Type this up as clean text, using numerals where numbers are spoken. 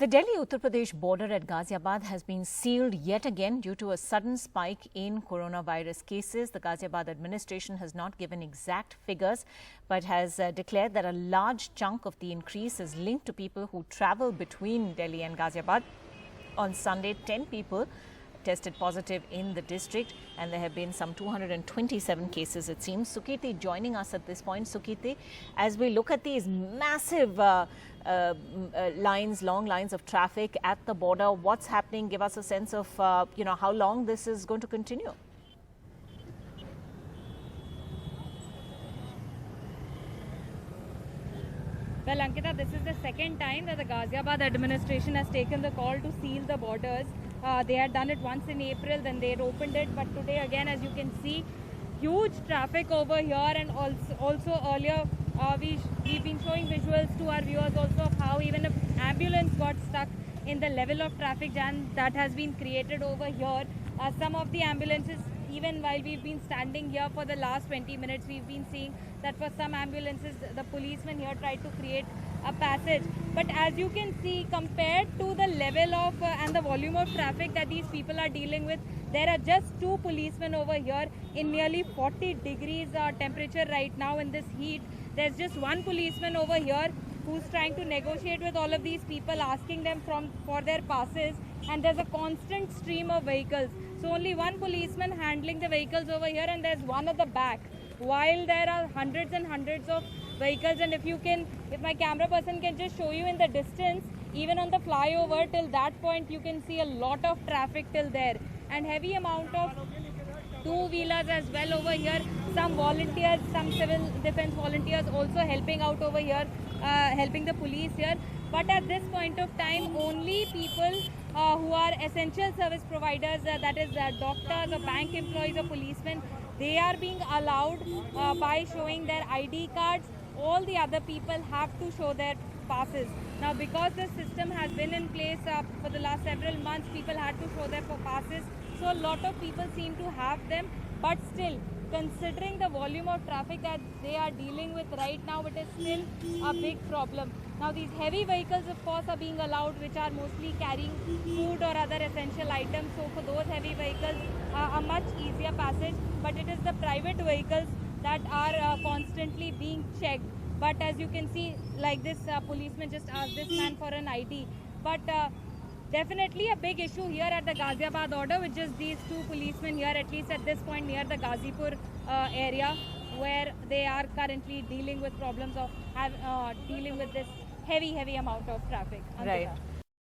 The Delhi-Uttar Pradesh border at Ghaziabad has been sealed yet again due to a sudden spike in coronavirus cases. The Ghaziabad administration has not given exact figures, but has declared that a large chunk of the increase is linked to people who travel between Delhi and Ghaziabad. On Sunday, 10 people tested positive in the district, and there have been some 227 cases, it seems. Sukirti joining us at this point. Sukirti, as we look at these massive long lines of traffic at the border, what's happening? Give us a sense of, how long this is going to continue. Well, Ankita, this is the second time that the Ghaziabad administration has taken the call to seal the borders. They had done it once in April, then they had opened it, but today again, as you can see, huge traffic over here. And also earlier we've been showing visuals to our viewers also of how even an ambulance got stuck in the level of traffic jam that has been created over here. Some of the ambulances, even while we've been standing here for the last 20 minutes, we've been seeing that for some ambulances, the policemen here tried to create a passage. But as you can see, compared to the level of and the volume of traffic that these people are dealing with, there are just two policemen over here in nearly 40 degrees temperature right now in this heat. There's just one policeman over here who's trying to negotiate with all of these people, asking them for their passes, and there's a constant stream of vehicles. So only one policeman handling the vehicles over here, and there's one at the back, while there are hundreds and hundreds of vehicles. And if my camera person can just show you in the distance, even on the flyover till that point, you can see a lot of traffic till there, and heavy amount of two-wheelers as well over here. Some volunteers, some civil defense volunteers also helping out over here, helping the police here. But at this point of time, only people who are essential service providers, that is doctors or bank employees or policemen, they are being allowed by showing their ID cards. All the other people have to show their passes. Now, because the system has been in place for the last several months, people had to show their passes. So a lot of people seem to have them, but still, considering the volume of traffic that they are dealing with right now, it is still a big problem. Now, these heavy vehicles, of course, are being allowed, which are mostly carrying food or other essential items. So for those heavy vehicles, a much easier passage. But it is the private vehicles that are constantly being checked. But as you can see, like this policeman just asked this man for an ID. But definitely a big issue here at the Ghaziabad order, which is these two policemen here, at least at this point near the Ghazipur area, where they are currently dealing with problems of dealing with this heavy amount of traffic. Right.